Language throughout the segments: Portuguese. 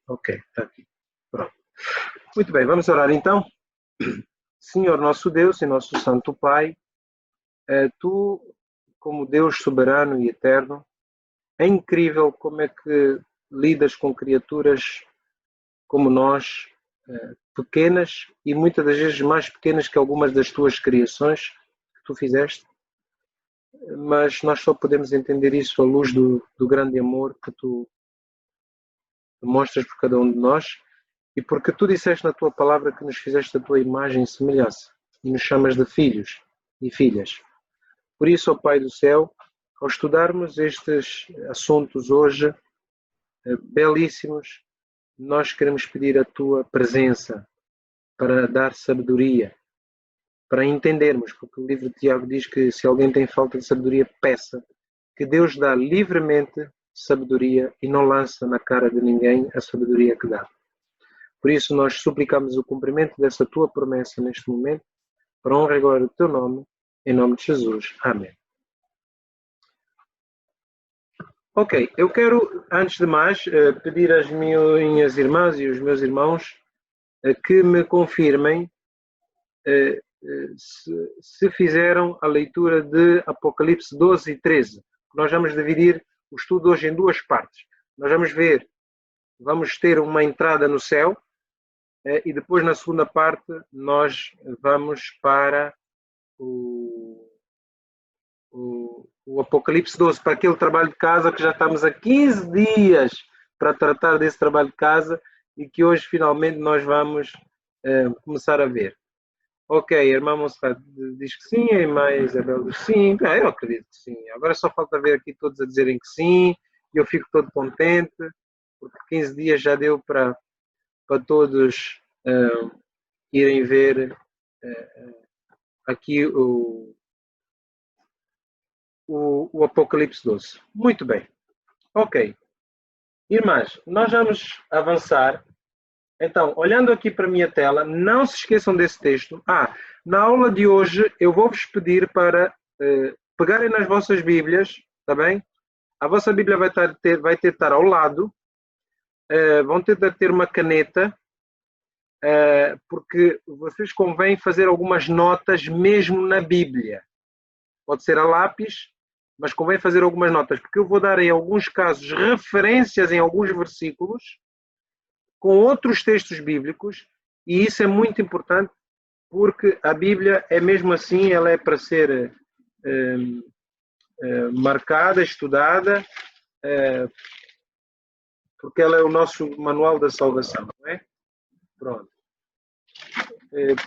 Ok, está aqui. Pronto. Muito bem, vamos orar então. Senhor nosso Deus e nosso Santo Pai, Tu, como Deus soberano e eterno, é incrível como é que lidas com criaturas como nós, pequenas e muitas das vezes mais pequenas que algumas das tuas criações que tu fizeste, mas nós só podemos entender isso à luz do grande amor que tu demonstras por cada um de nós e porque tu disseste na tua palavra que nos fizeste a tua imagem e semelhança e nos chamas de filhos e filhas. Por isso, ó Pai do céu, ao estudarmos estes assuntos hoje, belíssimos, nós queremos pedir a tua presença para dar sabedoria, para entendermos, porque o livro de Tiago diz que se alguém tem falta de sabedoria, peça, que Deus dá livremente sabedoria e não lança na cara de ninguém a sabedoria que dá. Por isso nós suplicamos o cumprimento dessa tua promessa neste momento, para a honra e glória do teu nome, em nome de Jesus. Amém. Ok, eu quero, antes de mais, pedir às minhas irmãs e os meus irmãos que me confirmem se fizeram a leitura de Apocalipse 12 e 13. Nós vamos dividir o estudo hoje em duas partes. Nós vamos ter uma entrada no céu e depois na segunda parte nós vamos para o Apocalipse 12, para aquele trabalho de casa que já estamos há 15 dias para tratar desse trabalho de casa e que hoje finalmente nós vamos começar a ver. Ok, a irmã Monserrat diz que sim, a irmã Isabel diz que sim. Eu acredito que sim. Agora só falta ver aqui todos a dizerem que sim. E eu fico todo contente, porque 15 dias já deu para todos irem ver aqui o Apocalipse 12. Muito bem. Ok. Irmãs, nós vamos avançar. Então, olhando aqui para a minha tela, não se esqueçam desse texto. Na aula de hoje eu vou-vos pedir para pegarem nas vossas Bíblias, está bem? A vossa Bíblia vai ter de estar ao lado. Vão ter de ter uma caneta, porque vocês convém fazer algumas notas mesmo na Bíblia. Pode ser a lápis, mas convém fazer algumas notas, porque eu vou dar em alguns casos referências em alguns versículos com outros textos bíblicos, e isso é muito importante, porque a Bíblia é mesmo assim, ela é para ser marcada, estudada, porque ela é o nosso manual da salvação, não é? Pronto.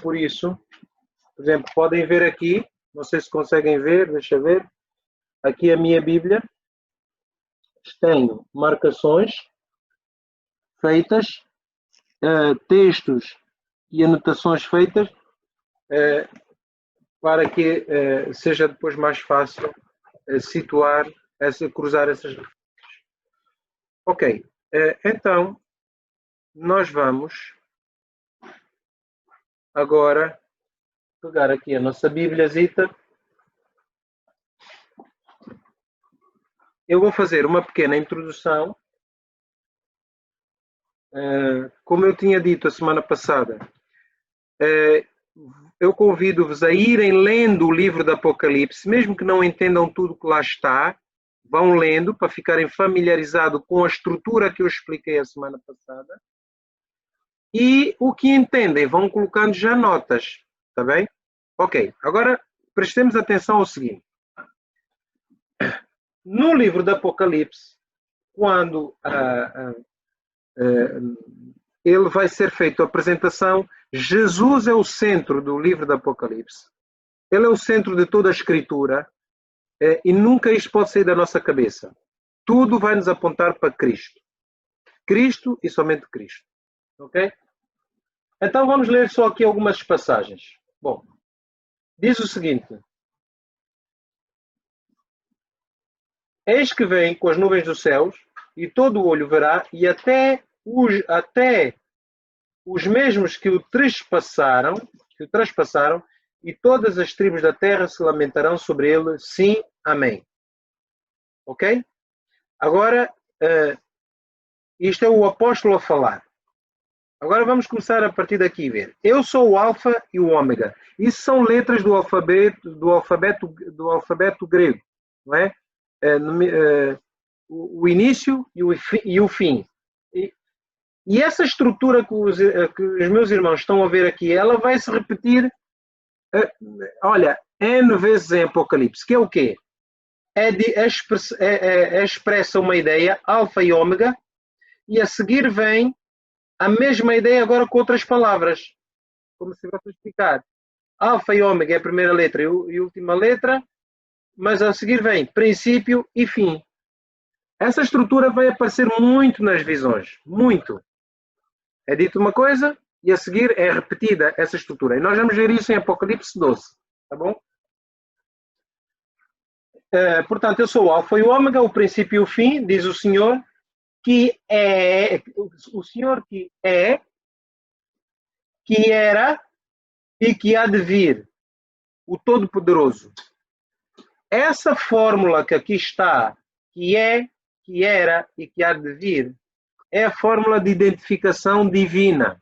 Por isso, por exemplo, podem ver aqui, não sei se conseguem ver, deixa eu ver, aqui a minha Bíblia, tenho marcações feitas, textos e anotações feitas, para que seja depois mais fácil situar, cruzar essas referências. Ok, então nós vamos agora pegar aqui a nossa Bíbliazita. Eu vou fazer uma pequena introdução. Como eu tinha dito a semana passada, eu convido-vos a irem lendo o livro do Apocalipse, mesmo que não entendam tudo que lá está, vão lendo para ficarem familiarizados com a estrutura que eu expliquei a semana passada. E o que entendem, vão colocando já notas, está bem? Ok, agora prestemos atenção ao seguinte. No livro do Apocalipse, quando ele vai ser feito a apresentação, Jesus é o centro do livro do Apocalipse. Ele é o centro de toda a Escritura e nunca isto pode sair da nossa cabeça. Tudo vai nos apontar para Cristo. Cristo e somente Cristo. Ok? Então vamos ler só aqui algumas passagens. Bom, diz o seguinte. Eis que vem com as nuvens dos céus e todo o olho verá e até os mesmos que o trespassaram, e todas as tribos da terra se lamentarão sobre ele. Sim, amém. Ok? Agora, Isto é o apóstolo a falar. Agora vamos começar a partir daqui a ver. Eu sou o alfa e o ômega. Isso são letras do alfabeto grego, não é? O início e o fim. E essa estrutura que os meus irmãos estão a ver aqui, ela vai se repetir, olha, N vezes em Apocalipse, que é o quê? Expressa uma ideia, alfa e ômega, e a seguir vem a mesma ideia agora com outras palavras. Como se vai explicar. Alfa e ômega é a primeira letra e última letra, mas a seguir vem princípio e fim. Essa estrutura vai aparecer muito nas visões, muito. É dito uma coisa e a seguir é repetida essa estrutura. E nós vamos ver isso em Apocalipse 12, tá bom? Portanto, eu sou o alfa e o ômega, o princípio e o fim, diz o Senhor, que é o Senhor que é, que era e que há de vir, o Todo-Poderoso. Essa fórmula que aqui está, que é, que era e que há de vir, é a fórmula de identificação divina.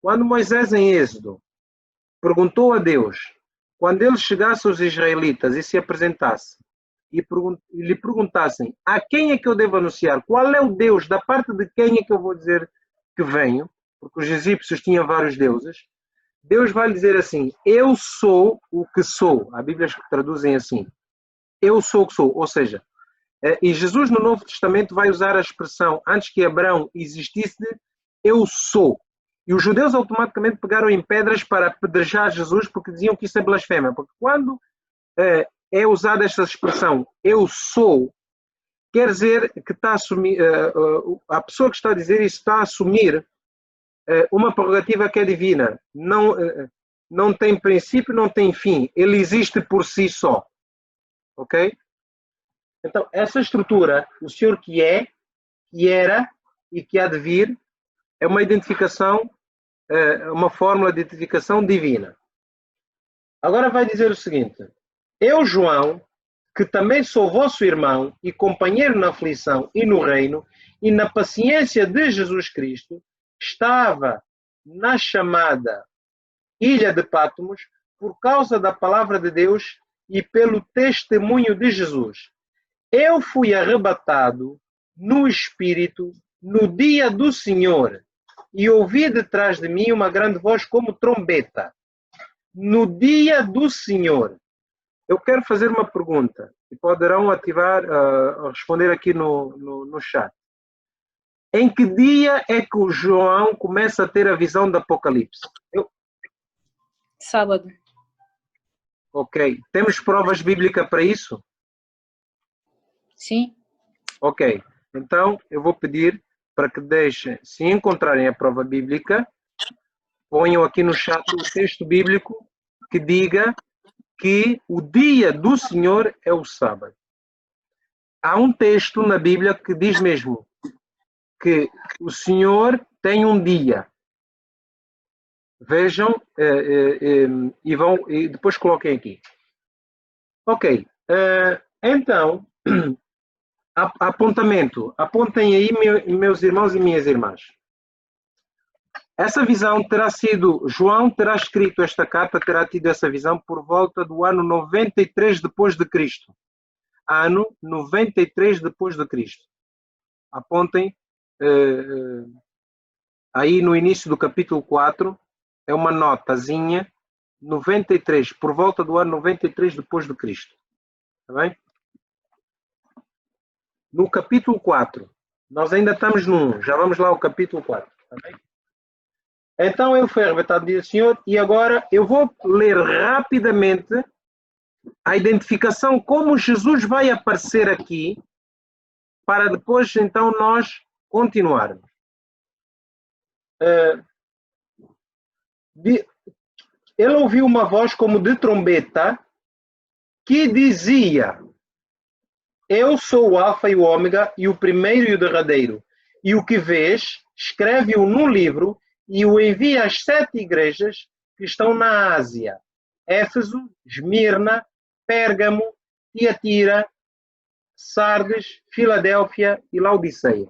Quando Moisés, em Êxodo, perguntou a Deus, quando ele chegasse aos israelitas e se apresentasse, e lhe perguntassem, a quem é que eu devo anunciar? Qual é o Deus? Da parte de quem é que eu vou dizer que venho? Porque os egípcios tinham vários deuses. Deus vai lhe dizer assim, eu sou o que sou. Há Bíblias que traduzem assim, eu sou o que sou. Ou seja, e Jesus no Novo Testamento vai usar a expressão, antes que Abraão existisse, eu sou. E os judeus automaticamente pegaram em pedras para apedrejar Jesus porque diziam que isso é blasfémia. Porque quando é usada esta expressão, eu sou, quer dizer que está a assumir, a pessoa que está a dizer isso está a assumir uma prerrogativa que é divina. Não tem princípio, não tem fim. Ele existe por si só. Ok? Então, essa estrutura, o Senhor que é, que era e que há de vir, é uma identificação, uma fórmula de identificação divina. Agora vai dizer o seguinte, eu, João, que também sou vosso irmão e companheiro na aflição e no reino e na paciência de Jesus Cristo, estava na chamada ilha de Patmos por causa da palavra de Deus e pelo testemunho de Jesus. Eu fui arrebatado no Espírito no dia do Senhor e ouvi detrás de mim uma grande voz como trombeta. No dia do Senhor. Eu quero fazer uma pergunta e poderão responder aqui no chat. Em que dia é que o João começa a ter a visão do Apocalipse? Sábado. Ok. Temos provas bíblicas para isso? Sim. Ok. Então, eu vou pedir para que deixem, se encontrarem a prova bíblica, ponham aqui no chat o texto bíblico que diga que o dia do Senhor é o sábado. Há um texto na Bíblia que diz mesmo que o Senhor tem um dia. Vejam e depois coloquem aqui. Ok. Então, apontamento. Apontem aí, meus irmãos e minhas irmãs. Essa visão terá sido, João terá escrito esta carta, terá tido essa visão por volta do ano 93 depois de Cristo. Ano 93 depois de Cristo. Apontem aí no início do capítulo 4, é uma notazinha, 93, por volta do ano 93 depois de Cristo. Está bem? No capítulo 4, nós ainda estamos no 1, já vamos lá ao capítulo 4. Está bem? Então ele foi arrebatado, diz o Senhor, e agora eu vou ler rapidamente a identificação como Jesus vai aparecer aqui, para depois então nós continuarmos. Ele ouviu uma voz como de trombeta que dizia: eu sou o Alfa e o Ômega, e o primeiro e o derradeiro. E o que vês, escreve-o num livro e o envia às 7 igrejas que estão na Ásia: Éfeso, Esmirna, Pérgamo, Tiatira, Sardes, Filadélfia e Laodiceia.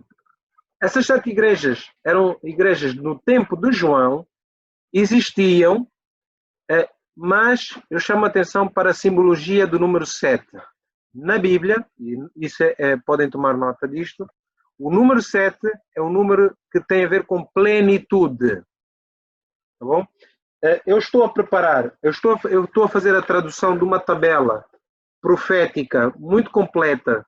Essas 7 igrejas eram igrejas no tempo de João, existiam, mas eu chamo a atenção para a simbologia do número 7. Na Bíblia, e isso podem tomar nota disto, o número 7 é um número que tem a ver com plenitude. Tá bom? Eu estou a preparar, eu estou a fazer a tradução de uma tabela profética muito completa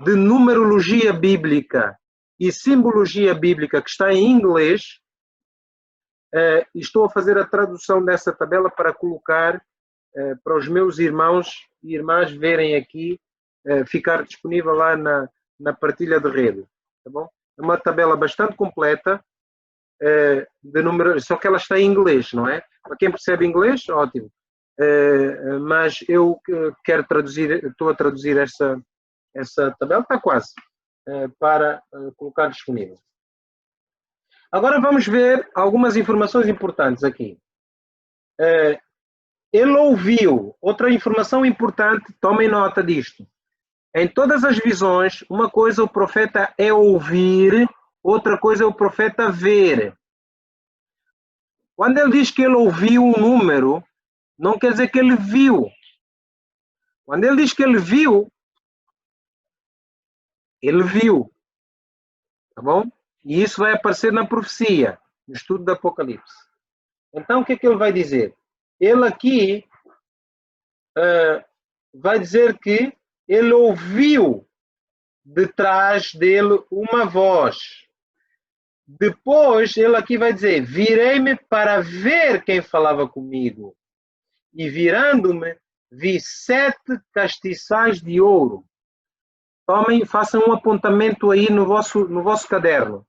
de numerologia bíblica e simbologia bíblica que está em inglês. Estou a fazer a tradução dessa tabela para colocar para os meus irmãos e irmãs verem aqui, ficar disponível lá na partilha de rede. Tá bom? É uma tabela bastante completa, de números, só que ela está em inglês, não é? Para quem percebe inglês, ótimo. Mas eu quero traduzir, estou a traduzir essa tabela, está quase, para colocar disponível. Agora vamos ver algumas informações importantes aqui. Ele ouviu, outra informação importante, tomem nota disto. Em todas as visões, uma coisa o profeta é ouvir, outra coisa é o profeta ver. Quando ele diz que ele ouviu um número, não quer dizer que ele viu. Quando ele diz que ele viu. Tá bom? E isso vai aparecer na profecia, no estudo do Apocalipse. Então, o que é que ele vai dizer? Ele aqui vai dizer que ele ouviu de trás dele uma voz. Depois, ele aqui vai dizer, virei-me para ver quem falava comigo. E virando-me, vi 7 castiçais de ouro. Tomem, façam um apontamento aí no vosso caderno.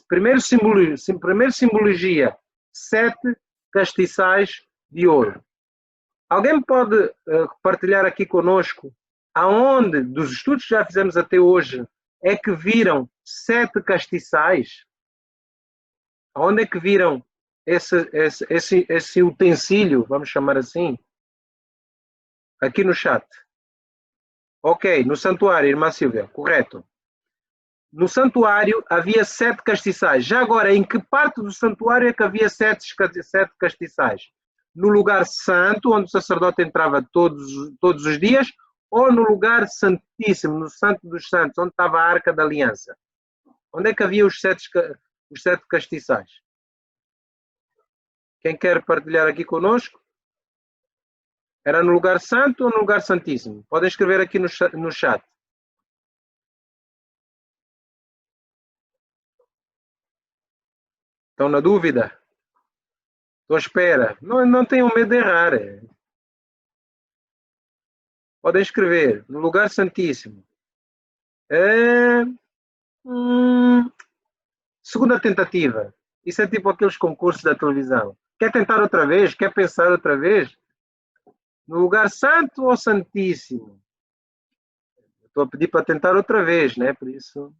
Primeiro simbologia, 7 castiçais de ouro. Alguém pode partilhar aqui conosco aonde, dos estudos que já fizemos até hoje, é que viram 7 castiçais? Aonde é que viram esse utensílio, vamos chamar assim? Aqui no chat. Ok, no santuário, irmã Silvia, correto. No santuário havia 7 castiçais. Já agora, em que parte do santuário é que havia 7 castiçais? No lugar santo, onde o sacerdote entrava todos os dias, ou no lugar santíssimo, no santo dos santos, onde estava a arca da aliança? Onde é que havia os 7 castiçais? Quem quer partilhar aqui conosco? Era no lugar santo ou no lugar santíssimo? Podem escrever aqui no chat. Estão na dúvida? Estou à espera. Não tenham medo de errar. Podem escrever no lugar santíssimo. Segunda tentativa. Isso é tipo aqueles concursos da televisão. Quer tentar outra vez? Quer pensar outra vez? No lugar santo ou santíssimo? Estou a pedir para tentar outra vez, né? Por isso.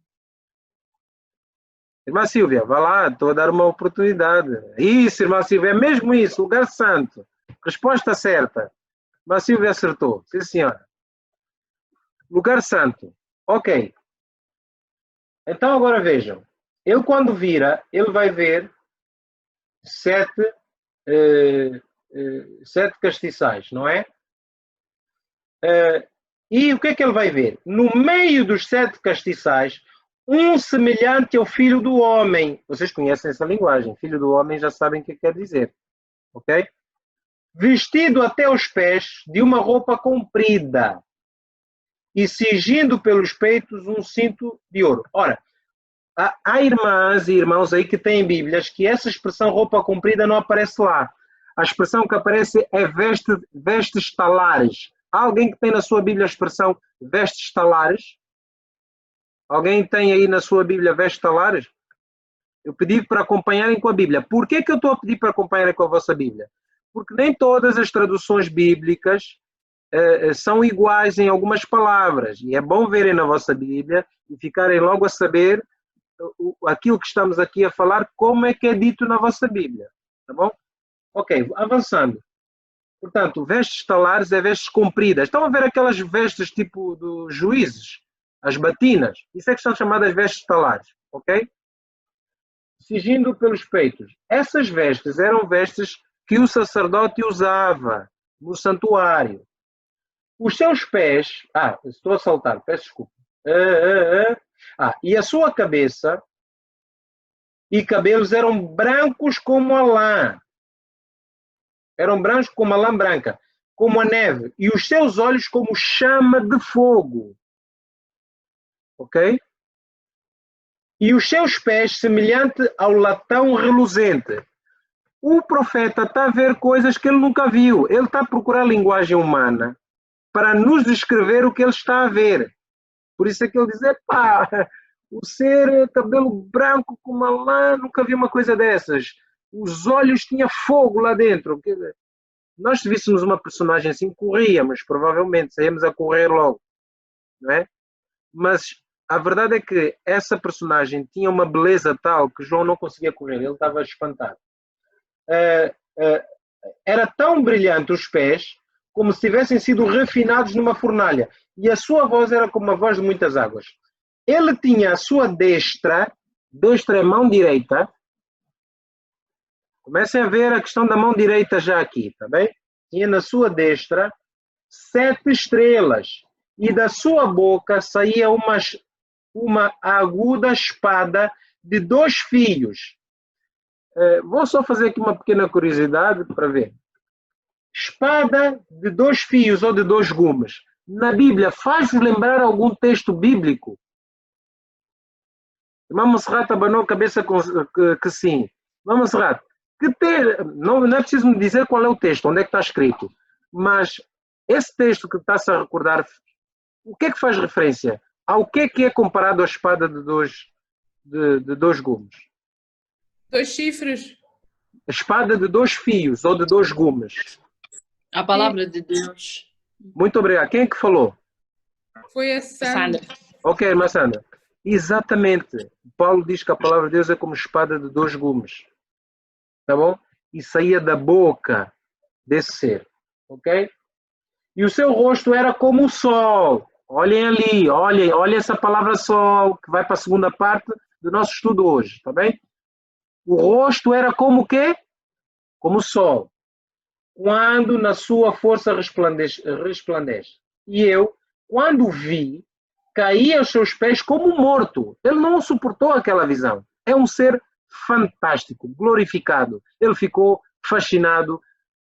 Irmã Silvia, vá lá, estou a dar uma oportunidade. Isso, irmã Silvia, é mesmo isso, lugar santo. Resposta certa. Irmã Silvia acertou. Sim, senhora. Lugar santo. Ok. Então, agora vejam. Ele, quando vira, ele vai ver 7 castiçais, não é? E o que é que ele vai ver? No meio dos 7 castiçais, um semelhante ao filho do homem. Vocês conhecem essa linguagem. Filho do homem já sabem o que quer dizer. Ok? Vestido até os pés de uma roupa comprida e cingindo pelos peitos um cinto de ouro. Ora, há irmãs e irmãos aí que têm Bíblias que essa expressão roupa comprida não aparece lá. A expressão que aparece é vestes talares. Há alguém que tem na sua Bíblia a expressão vestes talares? Alguém tem aí na sua Bíblia vestes talares? Eu pedi para acompanharem com a Bíblia. Por que eu estou a pedir para acompanharem com a vossa Bíblia? Porque nem todas as traduções bíblicas são iguais em algumas palavras. E é bom verem na vossa Bíblia e ficarem logo a saber aquilo que estamos aqui a falar, como é que é dito na vossa Bíblia. Tá bom? Ok, avançando. Portanto, vestes talares é vestes compridas. Estão a ver aquelas vestes tipo dos juízes? As batinas? Isso é que são chamadas vestes talares. ok? Cingindo pelos peitos. Essas vestes eram vestes que o sacerdote usava no santuário. Os seus pés... estou a saltar, peço desculpa. E a sua cabeça e cabelos eram brancos como a lã. Eram brancos como a lã branca, como a neve. E os seus olhos como chama de fogo. Ok? E os seus pés semelhante ao latão reluzente. O profeta está a ver coisas que ele nunca viu. Ele está a procurar linguagem humana para nos descrever o que ele está a ver. Por isso é que ele diz, o ser cabelo branco como uma lã, nunca vi uma coisa dessas. Os olhos tinham fogo lá dentro. Nós, se víssemos uma personagem assim, corríamos, provavelmente, saímos a correr logo. Não é? Mas a verdade é que essa personagem tinha uma beleza tal que João não conseguia correr, ele estava espantado. Era tão brilhante os pés como se tivessem sido refinados numa fornalha. E a sua voz era como a voz de muitas águas. Ele tinha a sua destra é mão direita. Comecem a ver a questão da mão direita já aqui, tá bem? Tinha na sua destra 7 estrelas. E da sua boca saía uma aguda espada de 2 fios. Vou só fazer aqui uma pequena curiosidade para ver. Espada de 2 fios ou de 2 gumes. Na Bíblia, faz-vos lembrar algum texto bíblico? Irmã Monserrat abanou a cabeça que sim. Irmã Monserrat, não é preciso me dizer qual é o texto, onde é que está escrito. Mas esse texto que está-se a recordar, o que é que faz referência? Ao que é comparado a espada de dois gumes? 2 chifres. A espada de 2 fios ou de 2 gumes. A palavra de Deus. Muito obrigado. Quem é que falou? Foi a Sandra. Ok, irmã Sandra. Exatamente. Paulo diz que a palavra de Deus é como espada de 2 gumes. Tá bom? E saía da boca desse ser. Ok? E o seu rosto era como o sol. Olhem ali, olhem essa palavra sol, que vai para a segunda parte do nosso estudo hoje, tá bem? O rosto era como o quê? Como o sol. Quando na sua força resplandece. E eu, quando vi, caí aos seus pés como morto. Ele não suportou aquela visão. É um ser fantástico, glorificado. Ele ficou fascinado.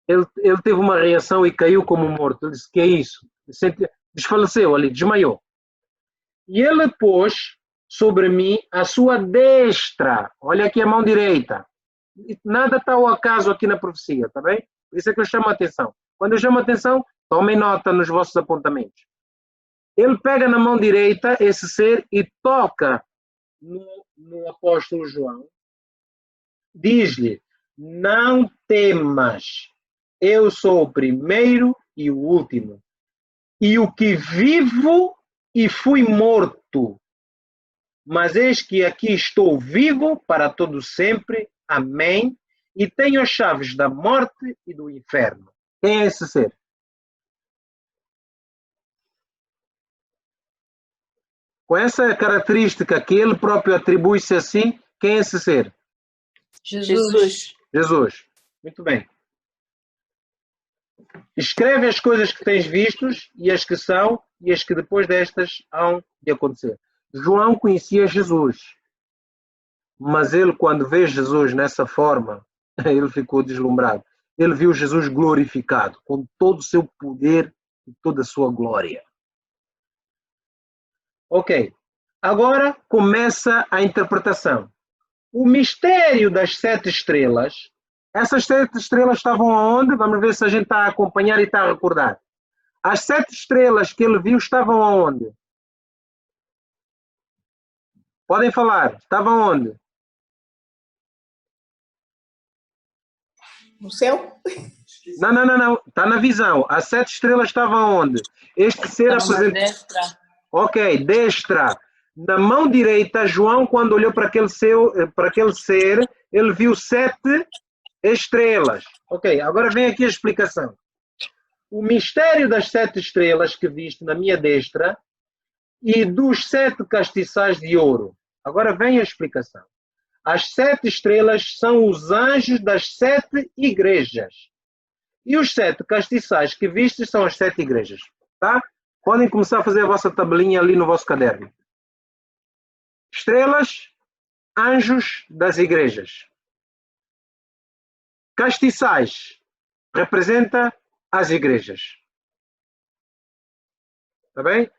Ele teve uma reação e caiu como morto. Ele disse, que é isso? Desfaleceu ali, desmaiou. E ele pôs sobre mim a sua destra. Olha aqui a mão direita. Nada está ao acaso aqui na profecia, tá bem? Por isso é que eu chamo a atenção. Quando eu chamo a atenção, tomem nota nos vossos apontamentos. Ele pega na mão direita esse ser e toca no apóstolo João. Diz-lhe, não temas, eu sou o primeiro e o último. E o que vivo e fui morto. Mas eis que aqui estou vivo para todo sempre. Amém. E tenho as chaves da morte e do inferno. Quem é esse ser? Com essa característica que ele próprio atribui-se assim, quem é esse ser? Jesus. Jesus. Muito bem. Escreve as coisas que tens vistos e as que são e as que depois destas hão de acontecer. João conhecia Jesus. Mas ele, quando vê Jesus nessa forma, ele ficou deslumbrado. Ele viu Jesus glorificado, com todo o seu poder e toda a sua glória. Ok. Agora começa a interpretação. O mistério das 7 estrelas. Essas 7 estrelas estavam aonde? Vamos ver se a gente está a acompanhar e está a recordar. As 7 estrelas que ele viu estavam aonde? Podem falar. Estavam onde? No céu? Não. Está na visão. As 7 estrelas estavam onde? Este ser apresentou. Destra. Ok, destra. Na mão direita, João, quando olhou para aquele ser, ele viu 7 estrelas. Ok, agora vem aqui a explicação. O mistério das 7 estrelas que viste na minha destra e dos 7 castiçais de ouro. Agora vem a explicação. As 7 estrelas são os anjos das 7 igrejas. E os 7 castiçais que vistes são as 7 igrejas. Tá? Podem começar a fazer a vossa tabelinha ali no vosso caderno. Estrelas, anjos das igrejas. Castiçais representa as igrejas. Está bem?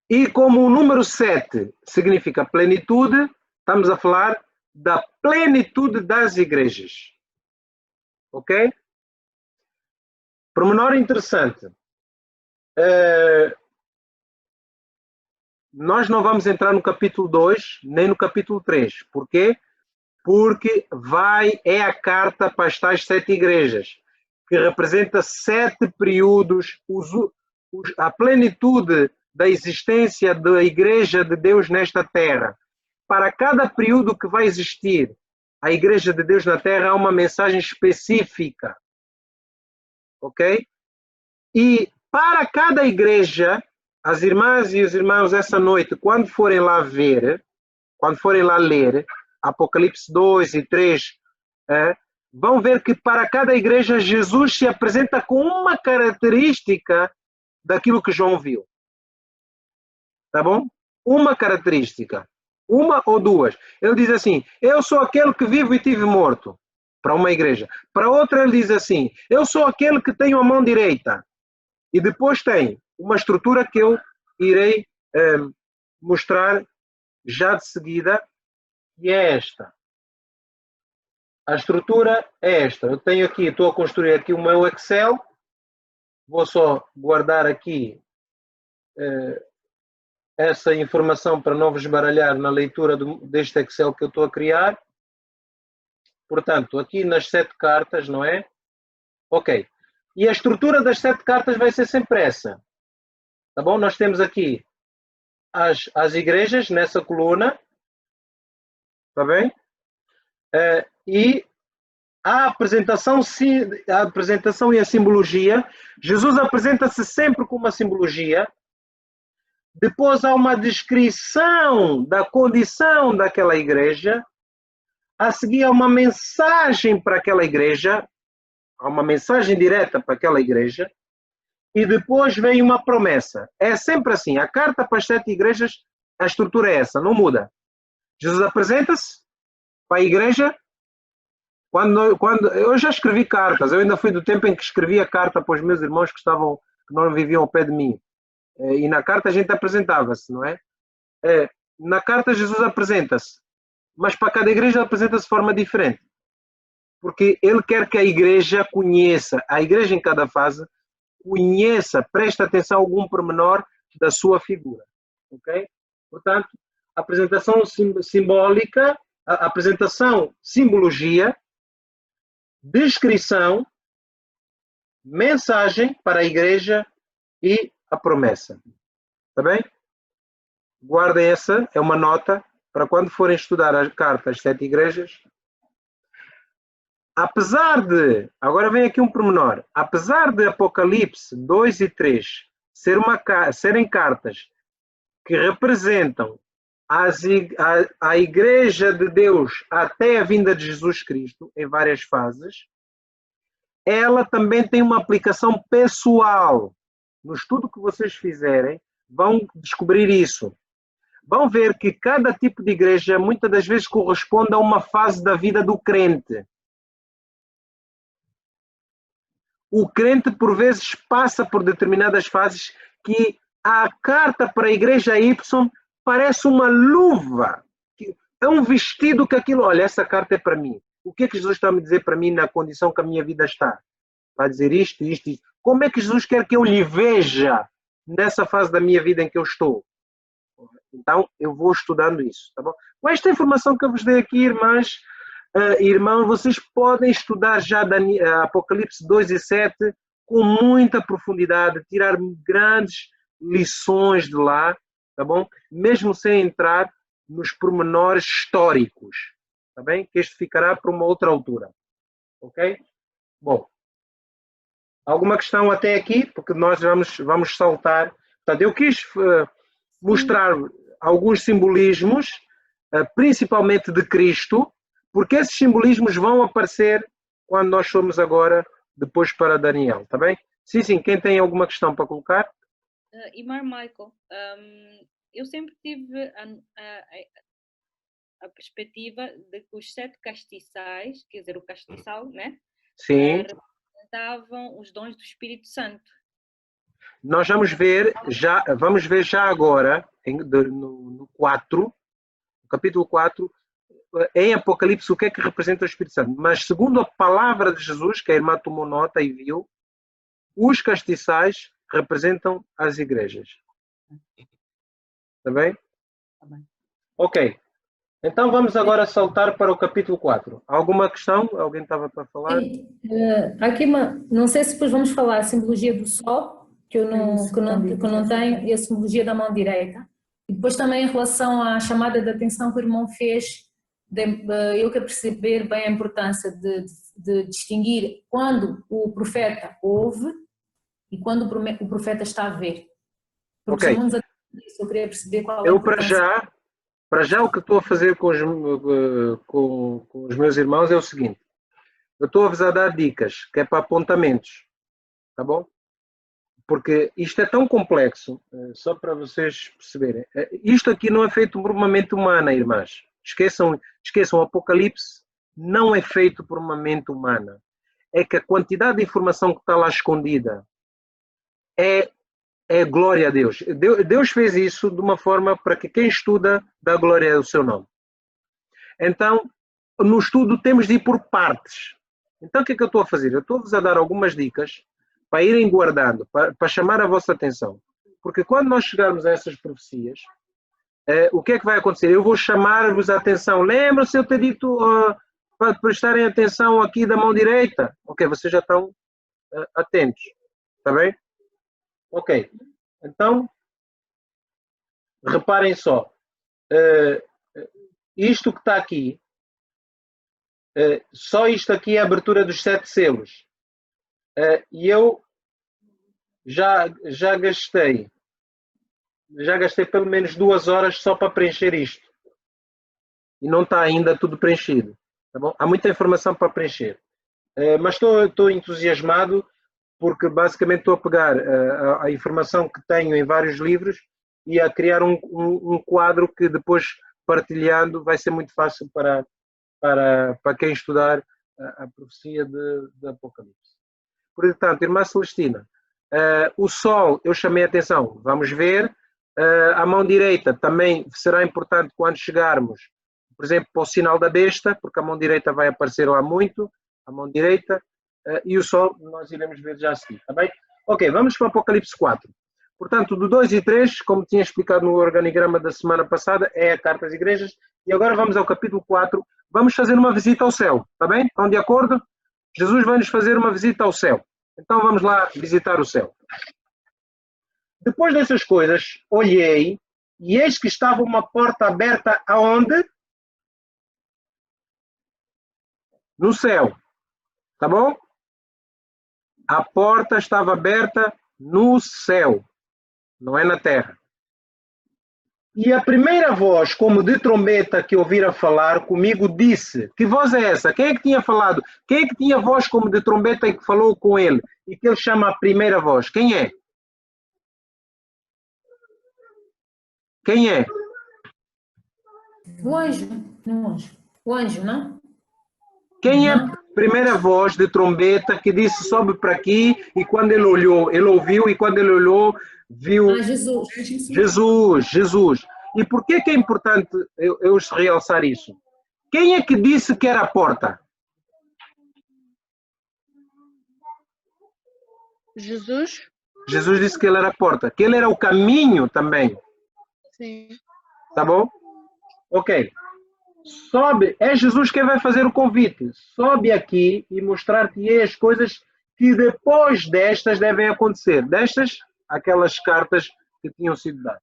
E como o número 7 significa plenitude, estamos a falar da plenitude das igrejas. Ok? Pormenor interessante. Nós não vamos entrar no capítulo 2, nem no capítulo 3. Por quê? Porque é a carta para as tais 7 igrejas, que representa 7 períodos, a plenitude da existência da igreja de Deus nesta terra. Para cada período que vai existir a igreja de Deus na terra, há uma mensagem específica. Ok? E para cada igreja, as irmãs e os irmãos essa noite, quando forem lá ver, quando forem lá ler Apocalipse 2 e 3, vão ver que para cada igreja Jesus se apresenta com uma característica daquilo que João viu. Tá bom? Uma característica. Uma ou duas. Ele diz assim, eu sou aquele que vivo e tive morto. Para uma igreja. Para outra ele diz assim, eu sou aquele que tenho a mão direita. E depois tem uma estrutura que eu irei mostrar já de seguida, que é esta. A estrutura é esta. Eu tenho aqui, estou a construir aqui o meu Excel. Vou só guardar aqui essa informação para não vos baralhar na leitura deste Excel que eu estou a criar. Portanto, aqui nas 7 cartas, não é? Ok. E a estrutura das 7 cartas vai ser sempre essa. Tá bom? Nós temos aqui as igrejas nessa coluna. Tá bem? E a apresentação e a simbologia. Jesus apresenta-se sempre com uma simbologia. Depois há uma descrição da condição daquela igreja. A seguir há uma mensagem para aquela igreja. Há uma mensagem direta para aquela igreja. E depois vem uma promessa. É sempre assim. A carta para as 7 igrejas, a estrutura é essa, não muda. Jesus apresenta-se para a igreja. Quando eu já escrevi cartas, eu ainda fui do tempo em que escrevia carta para os meus irmãos que não viviam ao pé de mim. E na carta a gente apresentava-se, não é? Na carta Jesus apresenta-se. Mas para cada igreja apresenta-se de forma diferente. Porque ele quer que a igreja conheça, a igreja em cada fase, conheça, preste atenção a algum pormenor da sua figura. Ok? Portanto, apresentação simbólica, a apresentação, simbologia, descrição, mensagem para a igreja e a promessa. Está bem? Guardem essa, é uma nota para quando forem estudar a carta às 7 igrejas. Agora vem aqui um pormenor, apesar de Apocalipse 2 e 3 serem cartas que representam a igreja de Deus até a vinda de Jesus Cristo, em várias fases, ela também tem uma aplicação pessoal. No estudo que vocês fizerem, vão descobrir isso. Vão ver que cada tipo de igreja, muitas das vezes, corresponde a uma fase da vida do crente. O crente, por vezes, passa por determinadas fases que a carta para a igreja Y parece uma luva. É um vestido que aquilo... Olha, essa carta é para mim. O que é que Jesus está a me dizer para mim na condição que a minha vida está? Vai dizer isto, isto, isto. Como é que Jesus quer que eu lhe veja nessa fase da minha vida em que eu estou? Então, eu vou estudando isso. Tá bom? Com esta informação que eu vos dei aqui, irmãs, irmãos, vocês podem estudar já Apocalipse 2 e 7 com muita profundidade, tirar grandes lições de lá, tá bom? Mesmo sem entrar nos pormenores históricos, tá bem? Que este ficará para uma outra altura, ok? Bom, alguma questão até aqui? Porque nós vamos saltar. Portanto, eu quis mostrar alguns simbolismos, principalmente de Cristo, porque esses simbolismos vão aparecer quando nós somos agora, depois para Daniel, tá bem? Sim, quem tem alguma questão para colocar? Irmão Michael, eu sempre tive a perspectiva de que os 7 castiçais, quer dizer, o castiçal, né? Sim. Representavam os dons do Espírito Santo. Nós vamos ver já agora, no 4, no capítulo 4, em Apocalipse, o que é que representa o Espírito Santo. Mas segundo a palavra de Jesus, que a irmã tomou nota e viu, os castiçais representam as igrejas. Está bem? Tá bem. Ok. Então vamos agora saltar para o capítulo 4. Alguma questão? Alguém estava para falar? Sim. Aqui não sei se depois vamos falar a simbologia do sol, que eu não tenho, e a simbologia da mão direita. E depois também em relação à chamada de atenção que o irmão fez, eu quero perceber bem a importância de distinguir quando o profeta ouve e quando o profeta está a ver. Porque Ok. chamamos a atenção disso, eu queria perceber qual é a Eu importância. para já o que estou a fazer com os meus irmãos é o seguinte. Eu estou-vos a dar dicas, que é para apontamentos. Tá bom? Porque isto é tão complexo, só para vocês perceberem. Isto aqui não é feito por uma mente humana, irmãs. Esqueçam, o Apocalipse não é feito por uma mente humana. É que a quantidade de informação que está lá escondida é glória a Deus. Deus fez isso de uma forma para que quem estuda dá glória ao seu nome. Então, no estudo temos de ir por partes. Então, o que é que eu estou a fazer? Eu estou-vos a dar algumas dicas para irem guardando, para chamar a vossa atenção. Porque quando nós chegarmos a essas profecias, o que é que vai acontecer? Eu vou chamar-vos a atenção. Lembram-se eu ter dito para prestarem atenção aqui da mão direita? Ok, vocês já estão atentos. Está bem? Ok. Então, reparem só. Isto que está aqui, só isto aqui é a abertura dos 7 selos. E eu já gastei pelo menos 2 horas só para preencher isto. E não está ainda tudo preenchido. Tá bom? Há muita informação para preencher. Mas estou entusiasmado porque basicamente estou a pegar a informação que tenho em vários livros e a criar um quadro que depois, partilhando, vai ser muito fácil para quem estudar a profecia de Apocalipse. Portanto, irmã Celestina, o sol, eu chamei a atenção, vamos ver. A mão direita também será importante quando chegarmos, por exemplo, para o sinal da besta, porque a mão direita vai aparecer lá muito, a mão direita, e o sol nós iremos ver já a seguir, está bem? Ok, vamos para o Apocalipse 4. Portanto, do 2 e 3, como tinha explicado no organigrama da semana passada, é a carta às igrejas, e agora vamos ao capítulo 4, vamos fazer uma visita ao céu, está bem? Estão de acordo? Jesus vai nos fazer uma visita ao céu. Então vamos lá visitar o céu. Depois dessas coisas, olhei e eis que estava uma porta aberta aonde? No céu. Tá bom? A porta estava aberta no céu, não é na terra. E a primeira voz, como de trombeta que ouvira falar comigo, disse: que voz é essa? Quem é que tinha falado? Quem é que tinha voz como de trombeta e que falou com ele? E que ele chama a primeira voz? Quem é? Quem é? O anjo, não anjo. O anjo, não? Quem é a primeira voz de trombeta que disse sobe para aqui? E quando ele olhou, ele ouviu, e quando ele olhou, viu Jesus. Jesus. E por que é importante eu realçar isso? Quem é que disse que era a porta? Jesus? Jesus disse que ele era a porta, que ele era o caminho também. Sim. Tá bom? Ok. Sobe, é Jesus quem vai fazer o convite. Sobe aqui e mostrar-te as coisas que depois destas devem acontecer. Destas, aquelas cartas que tinham sido dadas.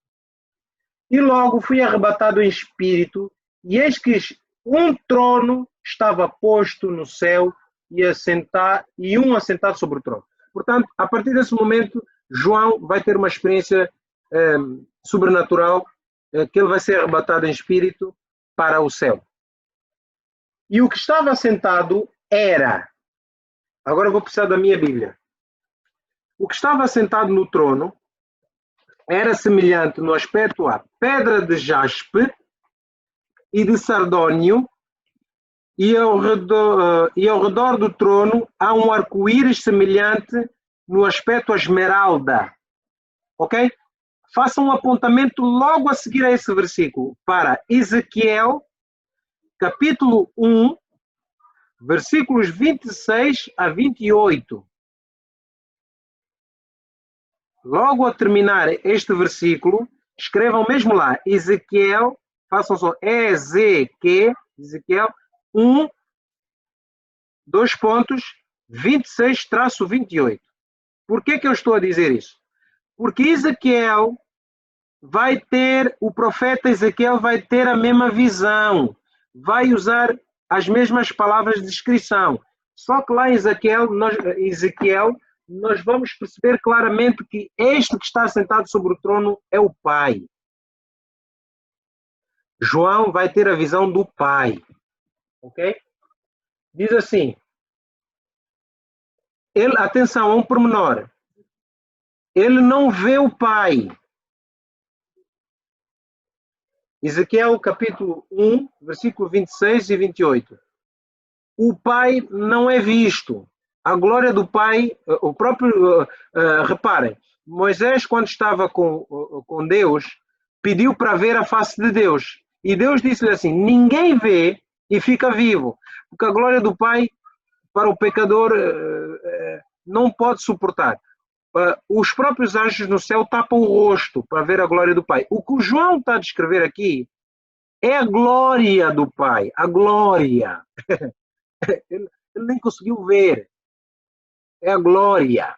E logo fui arrebatado em espírito, e eis que um trono estava posto no céu e um assentado sobre o trono. Portanto, a partir desse momento, João vai ter uma experiência sobrenatural, que ele vai ser arrebatado em espírito para o céu. E o que estava sentado era, agora eu vou precisar da minha Bíblia, o que estava sentado no trono era semelhante no aspecto a pedra de jaspe e de sardônio, e ao redor do trono há um arco-íris semelhante no aspecto a esmeralda. Ok? Faça um apontamento logo a seguir a esse versículo para Ezequiel, capítulo 1, versículos 26 a 28. Logo a terminar este versículo, escrevam mesmo lá, Ezequiel, façam só Ezequiel 1, 2 pontos, 26-28. Por que eu estou a dizer isso? Porque Ezequiel vai ter, o profeta Ezequiel vai ter a mesma visão, vai usar as mesmas palavras de descrição. Só que lá em Ezequiel, nós vamos perceber claramente que este que está sentado sobre o trono é o Pai. João vai ter a visão do Pai. Ok? Diz assim, atenção a um pormenor, ele não vê o Pai. Ezequiel capítulo 1, versículo 26 e 28. O Pai não é visto. A glória do Pai, o próprio, reparem, Moisés quando estava com Deus, pediu para ver a face de Deus. E Deus disse-lhe assim, ninguém vê e fica vivo. Porque a glória do Pai, para o pecador, não pode suportar. Os próprios anjos no céu tapam o rosto para ver a glória do Pai. O que o João está a descrever aqui é a glória do Pai. A glória. Ele nem conseguiu ver. É a glória.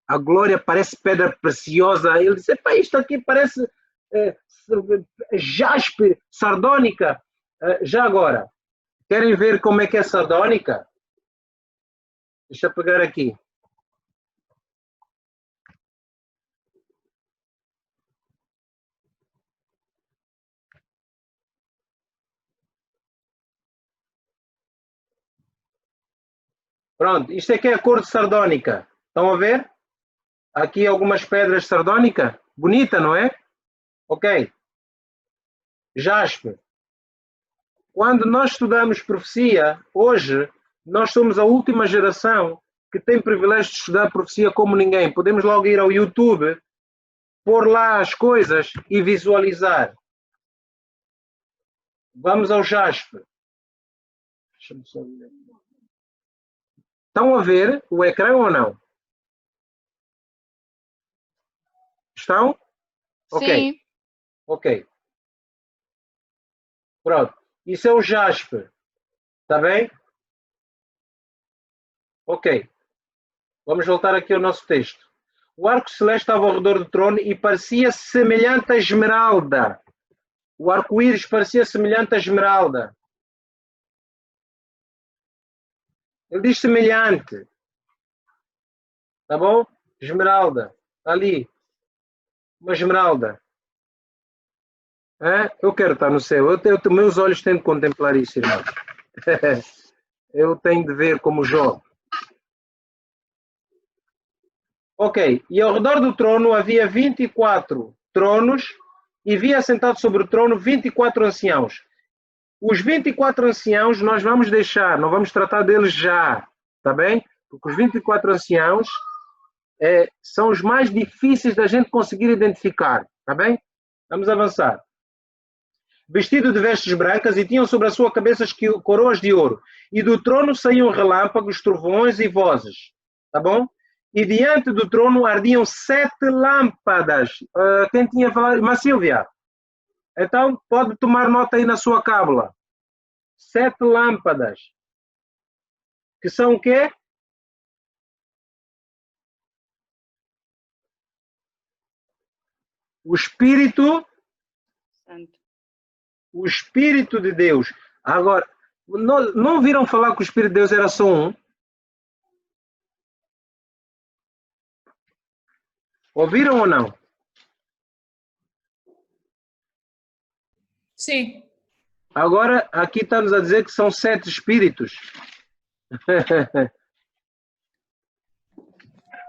A glória parece pedra preciosa. Ele disse, isto aqui parece jaspe, sardônica. Já agora, querem ver como é que é sardônica? Deixa eu pegar aqui. Pronto, isto aqui é a cor de sardônica. Estão a ver? Aqui algumas pedras sardônicas. Bonita, não é? Ok. Jaspe. Quando nós estudamos profecia, hoje, nós somos a última geração que tem privilégio de estudar profecia como ninguém. Podemos logo ir ao YouTube, pôr lá as coisas e visualizar. Vamos ao jaspe. Deixa-me só ver. Estão a ver o ecrã ou não? Estão? Ok. Sim. Ok. Pronto. Isso é o jaspe. Está bem? Ok. Vamos voltar aqui ao nosso texto. O arco celeste estava ao redor do trono e parecia semelhante a esmeralda. O arco-íris parecia semelhante a esmeralda. Ele diz semelhante. Tá bom? Esmeralda. Está ali. Uma esmeralda. Eu quero estar no céu. Meus olhos têm de contemplar isso, irmão. Eu tenho de ver como Jó. Ok. E ao redor do trono havia 24 tronos e havia assentado sobre o trono 24 anciãos. Os 24 anciãos nós vamos deixar, não vamos tratar deles já, tá bem? Porque os 24 anciãos são os mais difíceis da gente conseguir identificar, tá bem? Vamos avançar. Vestido de vestes brancas e tinham sobre a sua cabeça coroas de ouro. E do trono saíam relâmpagos, trovões e vozes, tá bom? E diante do trono ardiam 7 lâmpadas. Quem tinha falado? Mas Silvia. Então, pode tomar nota aí na sua cábula. 7 lâmpadas. Que são o quê? O Espírito Santo. O Espírito de Deus. Agora, não viram falar que o Espírito de Deus era só um? Ouviram ou não? Sim. Agora, aqui estamos a dizer que são 7 espíritos.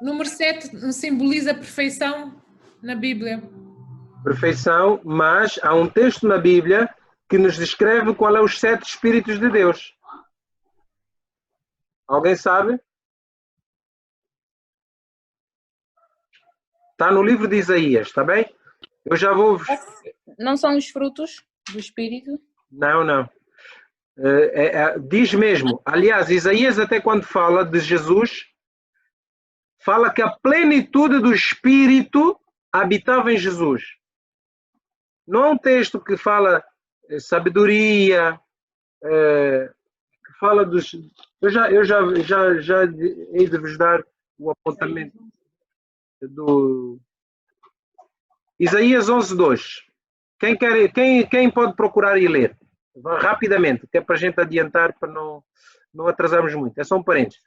Número 7 simboliza a perfeição na Bíblia. Perfeição, mas há um texto na Bíblia que nos descreve qual é os 7 espíritos de Deus. Alguém sabe? Está no livro de Isaías, está bem? Eu já vou... Não são os frutos do Espírito? Não. Diz mesmo. Aliás, Isaías até quando fala de Jesus, fala que a plenitude do Espírito habitava em Jesus. Não é um texto que fala sabedoria, que fala dos... Eu já hei de vos dar o apontamento do Isaías 11:2. Quem pode procurar e ler? Rapidamente, que é para a gente adiantar, para não atrasarmos muito. É só um parênteses.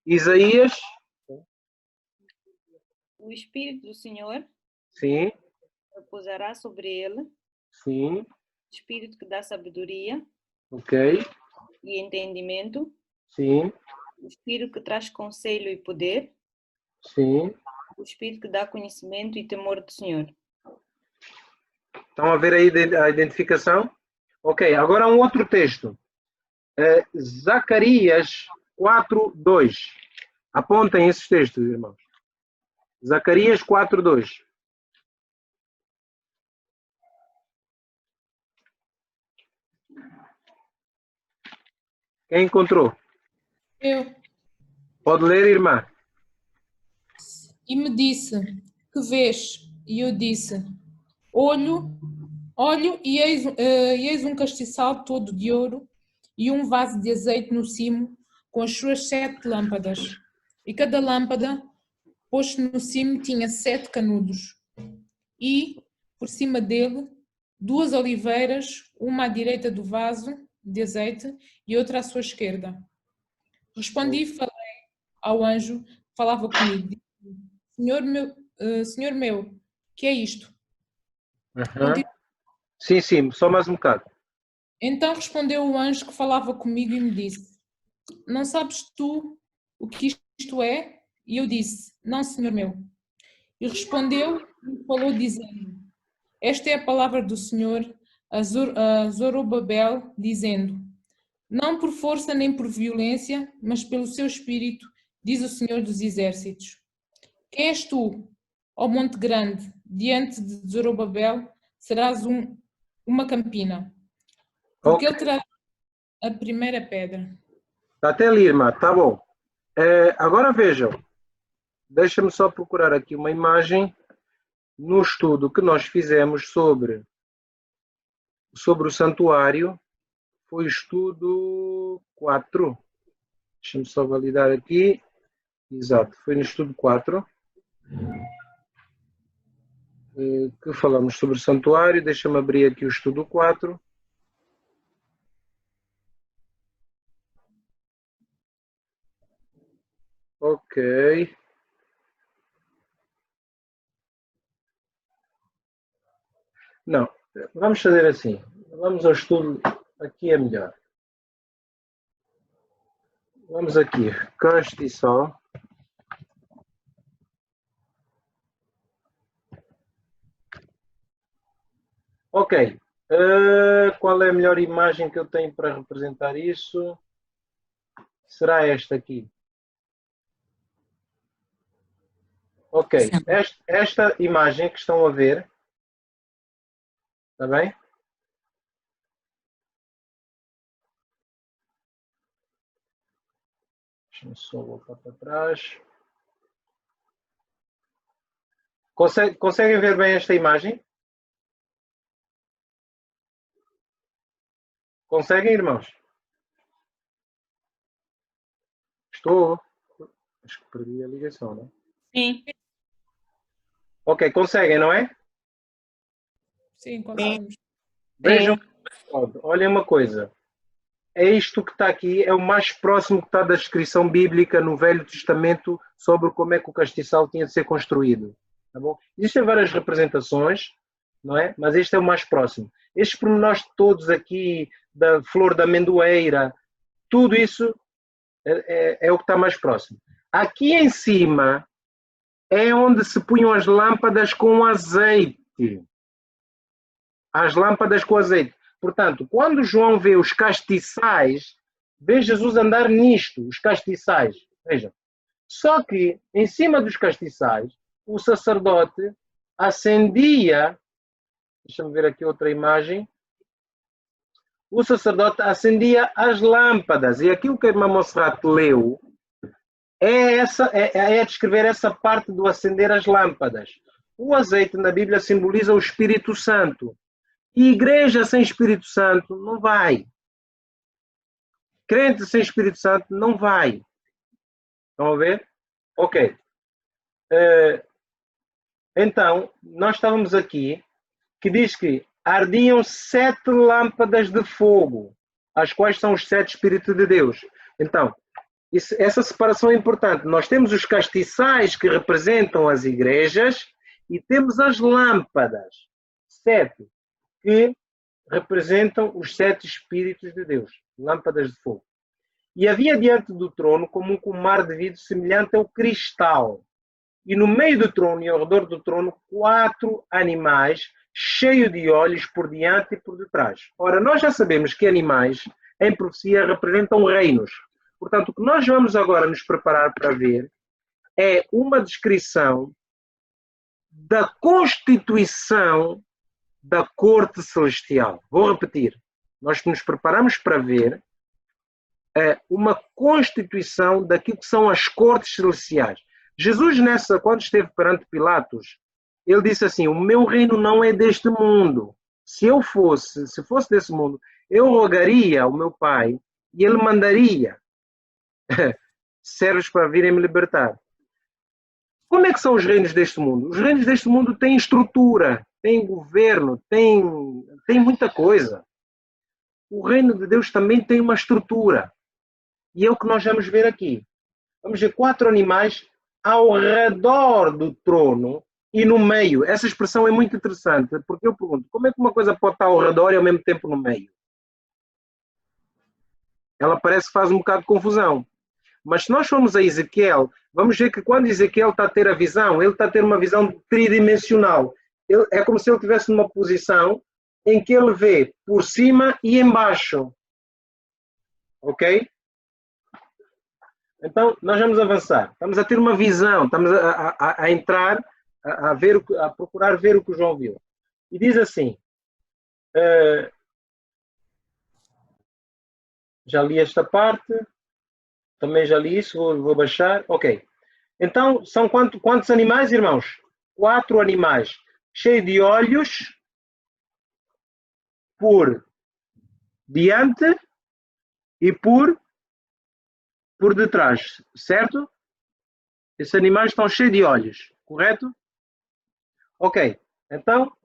Isaías... O Espírito do Senhor Sim. repousará sobre ele. Sim. Espírito que dá sabedoria. Ok. E entendimento. Sim. O Espírito que traz conselho e poder. Sim. O Espírito que dá conhecimento e temor do Senhor. Estão a ver aí a identificação? Ok, agora um outro texto. Zacarias 4:2. Apontem esses textos, irmãos. Zacarias 4:2. Quem encontrou? Eu. Pode ler, irmã. E me disse, que vês? E eu disse, olho e eis um castiçal todo de ouro e um vaso de azeite no cimo com as suas 7 lâmpadas. E cada lâmpada, posto no cimo, tinha 7 canudos. E, por cima dele, 2 oliveiras, uma à direita do vaso de azeite e outra à sua esquerda. Respondi e falei ao anjo que falava comigo. Senhor meu, que é isto? Sim, só mais um bocado. Então respondeu o anjo que falava comigo e me disse, não sabes tu o que isto é? E eu disse, não, senhor meu. E respondeu e falou dizendo, esta é a palavra do Senhor a Zorobabel, dizendo, não por força nem por violência, mas pelo seu espírito, diz o Senhor dos Exércitos. Quem és tu, ó monte grande, diante de Zorobabel, serás uma campina, porque ele terá a primeira pedra. Está até ali, irmã, está bom. Agora vejam, deixa-me só procurar aqui uma imagem no estudo que nós fizemos sobre o santuário. Foi o estudo 4. Deixa-me só validar aqui. Exato, foi no estudo 4 que falamos sobre o santuário. Deixa-me abrir aqui o estudo 4. Ok. Não, vamos fazer assim. Vamos ao estudo. Aqui é melhor. Vamos aqui. Castiçal. Ok. Qual é a melhor imagem que eu tenho para representar isso? Será esta aqui. Ok. Esta imagem que estão a ver. Está bem? Deixa-me só voltar para trás. Conseguem ver bem esta imagem? Conseguem, irmãos? Estou. Acho que perdi a ligação, não é? Sim. Ok, conseguem, não é? Sim, conseguimos. Vejam, olhem uma coisa. É isto que está aqui, é o mais próximo que está da descrição bíblica no Velho Testamento sobre como é que o castiçal tinha de ser construído. Tá bom? Existem várias representações, não é? Mas este é o mais próximo. Estes pormenores todos aqui, da flor da amendoeira, tudo isso é o que está mais próximo. Aqui em cima é onde se punham as lâmpadas com azeite. As lâmpadas com azeite. Portanto, quando João vê os castiçais, vê Jesus andar nisto, os castiçais. Vejam. Só que, em cima dos castiçais, o sacerdote acendia, deixa-me ver aqui outra imagem, o sacerdote acendia as lâmpadas. E aquilo que a irmã Monserrate leu é descrever essa parte do acender as lâmpadas. O azeite na Bíblia simboliza o Espírito Santo. E igreja sem Espírito Santo não vai. Crente sem Espírito Santo não vai. Estão a ver? Ok. Então, nós estávamos aqui, que diz que ardiam 7 lâmpadas de fogo, as quais são os 7 Espíritos de Deus. Então, essa separação é importante. Nós temos os castiçais que representam as igrejas e temos as lâmpadas, 7, que representam os 7 Espíritos de Deus, lâmpadas de fogo. E havia diante do trono como um mar de vidro semelhante ao cristal. E no meio do trono e ao redor do trono 4 animais cheios de olhos por diante e por detrás. Ora, nós já sabemos que animais em profecia representam reinos. Portanto, o que nós vamos agora nos preparar para ver é uma descrição da constituição da corte celestial. Vou repetir. Nós nos preparamos para ver uma constituição daquilo que são as cortes celestiais. Jesus, quando esteve perante Pilatos, ele disse assim: o meu reino não é deste mundo. Se fosse desse mundo, eu rogaria ao meu Pai e ele mandaria servos para virem me libertar. Como é que são os reinos deste mundo? Os reinos deste mundo têm estrutura, têm governo, têm muita coisa. O reino de Deus também tem uma estrutura. E é o que nós vamos ver aqui. Vamos ver 4 animais ao redor do trono e no meio. Essa expressão é muito interessante, porque eu pergunto, como é que uma coisa pode estar ao redor e ao mesmo tempo no meio? Ela parece que faz um bocado de confusão. Mas se nós formos a Ezequiel, vamos ver que quando Ezequiel está a ter a visão, ele está a ter uma visão tridimensional. É como se ele estivesse numa posição em que ele vê por cima e embaixo. Ok? Então, nós vamos avançar. Estamos a ter uma visão, estamos a entrar, a procurar ver o que o João viu. E diz assim, já li esta parte, também já li isso, vou baixar. Ok. Então, são quantos animais, irmãos? 4 animais, cheios de olhos por diante e por detrás, certo? Esses animais estão cheios de olhos, correto? Ok, então,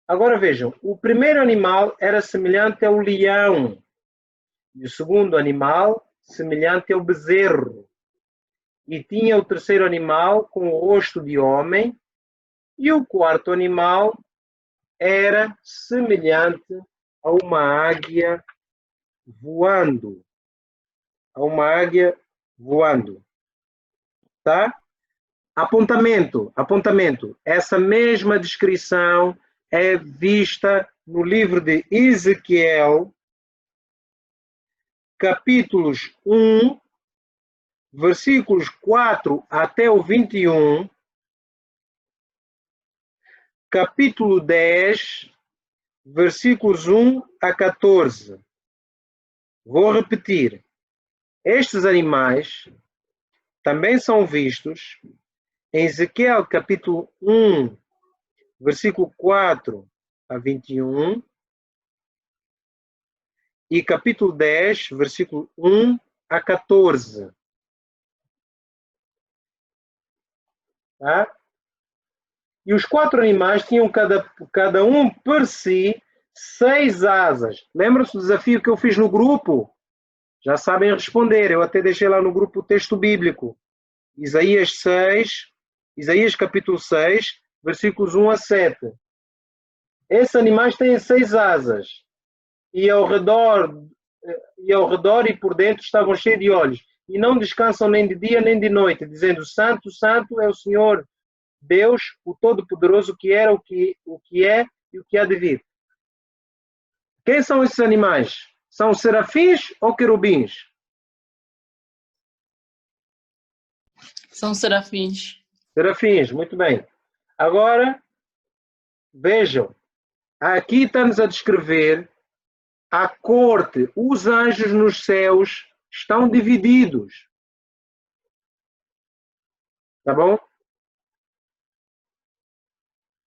agora vejam, o primeiro animal era semelhante ao leão, e o segundo animal semelhante ao bezerro, e tinha o terceiro animal com o rosto de homem, e o quarto animal era semelhante a uma águia voando. Tá? Apontamento. Essa mesma descrição é vista no livro de Ezequiel, capítulos 1, versículos 4 até o 21, capítulo 10, versículos 1 a 14. Vou repetir. Estes animais também são vistos em Ezequiel capítulo 1, versículo 4 a 21 e capítulo 10, versículo 1 a 14. Tá? E os 4 animais tinham cada um por si 6 asas. Lembram-se do desafio que eu fiz no grupo? Já sabem responder, eu até deixei lá no grupo o texto bíblico. Isaías capítulo 6, versículos 1 a 7. Esses animais têm 6 asas e ao redor e por dentro estavam cheios de olhos e não descansam nem de dia nem de noite, dizendo: Santo, Santo é o Senhor Deus, o Todo-Poderoso, que era, o que é e o que há de vir. Quem são esses animais? São serafins ou querubins? São serafins. Serafins, muito bem. Agora, vejam, aqui está-nos a descrever a corte. Os anjos nos céus estão divididos. Tá bom?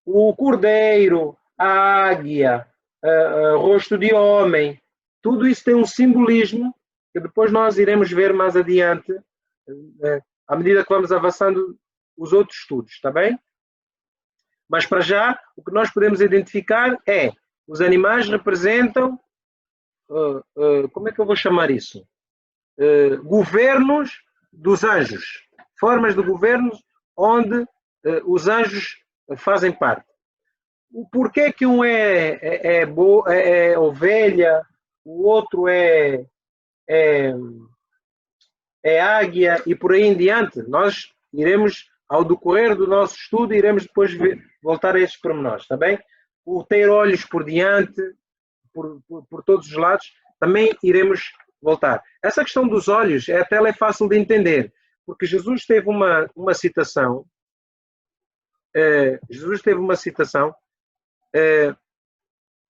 O cordeiro, a águia, rosto de homem, tudo isso tem um simbolismo que depois nós iremos ver mais adiante, à medida que vamos avançando os outros estudos, está bem? Mas para já, o que nós podemos identificar é, os animais representam, como é que eu vou chamar isso? Governos dos anjos, formas de governo onde os anjos fazem parte. O porquê que um é ovelha, o outro é águia e por aí em diante, nós iremos, ao decorrer do nosso estudo, iremos depois voltar a estes pormenores, está bem? O ter olhos por diante, por todos os lados, também iremos voltar. Essa questão dos olhos até é fácil de entender, porque Jesus teve uma citação,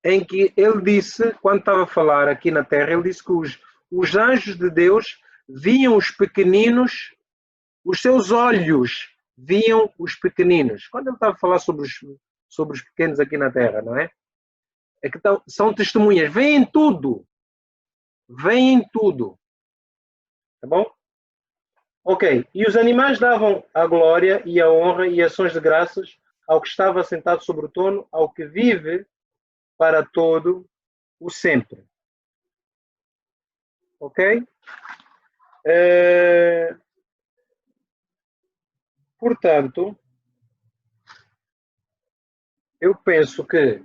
em que ele disse, quando estava a falar aqui na terra, ele disse que os anjos de Deus viam os pequeninos, os seus olhos viam os pequeninos. Quando ele estava a falar sobre os pequenos aqui na terra, não é? É que são testemunhas, veem tudo. Veem tudo. Tá bom? Ok. E os animais davam a glória e a honra e ações de graças ao que estava sentado sobre o trono, ao que vive para todo o sempre. Ok? Portanto, eu penso que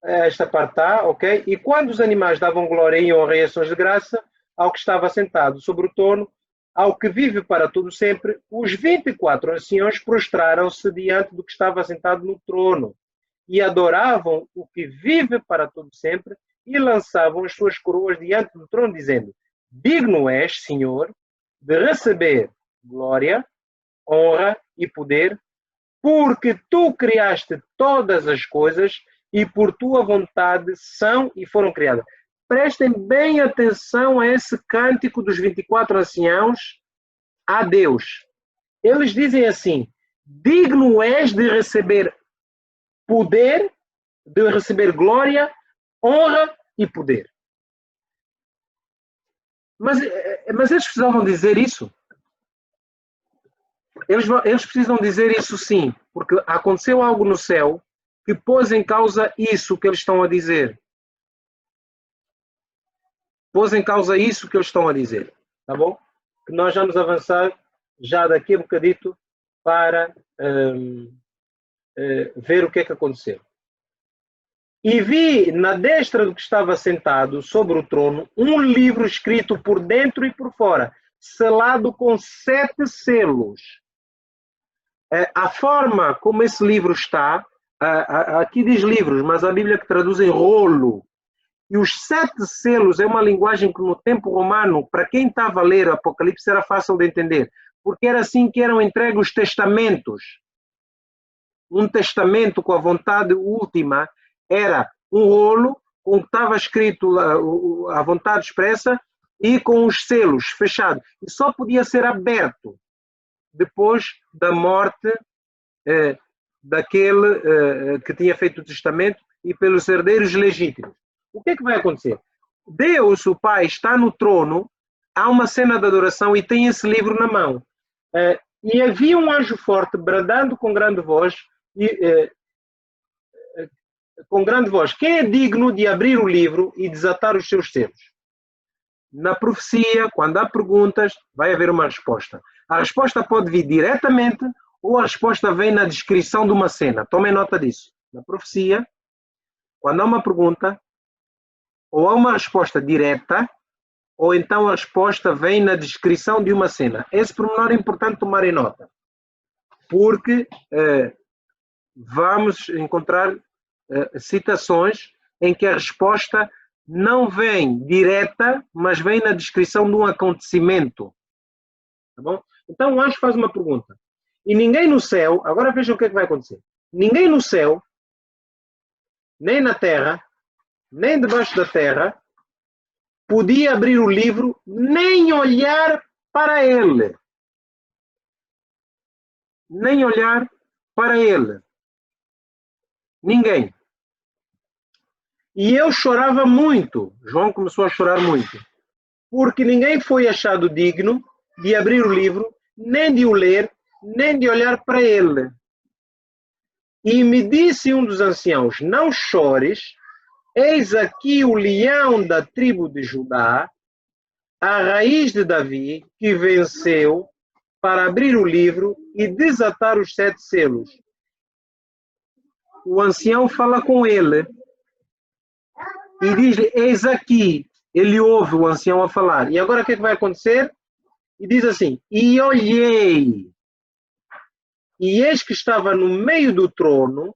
esta parte está, ok? E quando os animais davam glória e honra e ações de graça ao que estava sentado sobre o trono, ao que vive para todo sempre, os 24 anciãos prostraram-se diante do que estava sentado no trono e adoravam o que vive para todo sempre e lançavam as suas coroas diante do trono, dizendo: Digno és, Senhor, de receber glória, honra e poder, porque tu criaste todas as coisas e por tua vontade são e foram criadas. Prestem bem atenção a esse cântico dos 24 anciãos a Deus. Eles dizem assim: digno és de receber poder, de receber glória, honra e poder. Mas eles precisavam dizer isso? Eles precisam dizer isso sim, porque aconteceu algo no céu que pôs em causa isso que eles estão a dizer. Pôs em causa isso que eles estão a dizer. Tá bom? Que nós vamos avançar já daqui a bocadito para ver o que é que aconteceu. E vi na destra do que estava sentado sobre o trono um livro escrito por dentro e por fora, selado com 7 selos. A forma como esse livro está, aqui diz livros, mas a Bíblia que traduz em rolo. E os 7 selos é uma linguagem que no tempo romano, para quem estava a ler o Apocalipse, era fácil de entender. Porque era assim que eram entregues os testamentos. Um testamento com a vontade última era um rolo com que estava escrito a vontade expressa e com os selos fechados. E só podia ser aberto depois da morte daquele que tinha feito o testamento e pelos herdeiros legítimos. O que é que vai acontecer? Deus, o Pai, está no trono, há uma cena de adoração e tem esse livro na mão. E havia um anjo forte bradando com grande voz, quem é digno de abrir o livro e desatar os seus selos? Na profecia, quando há perguntas, vai haver uma resposta. A resposta pode vir diretamente ou a resposta vem na descrição de uma cena. Tomem nota disso. Na profecia, quando há uma pergunta, ou há uma resposta direta, ou então a resposta vem na descrição de uma cena. Esse pormenor é importante tomar em nota, porque vamos encontrar citações em que a resposta não vem direta, mas vem na descrição de um acontecimento. Tá bom? Então o anjo faz uma pergunta. E ninguém no céu, agora vejam o que é que vai acontecer. Ninguém no céu, nem na terra, nem debaixo da terra, podia abrir o livro, nem olhar para ele. Nem olhar para ele. Ninguém. E eu chorava muito. João começou a chorar muito. Porque ninguém foi achado digno de abrir o livro, nem de o ler, nem de olhar para ele. E me disse um dos anciãos, não chores, eis aqui o leão da tribo de Judá, a raiz de Davi, que venceu para abrir o livro e desatar os 7 selos. O ancião fala com ele e diz-lhe, eis aqui. Ele ouve o ancião a falar. E agora o que é que vai acontecer? E diz assim, e olhei, e eis que estava no meio do trono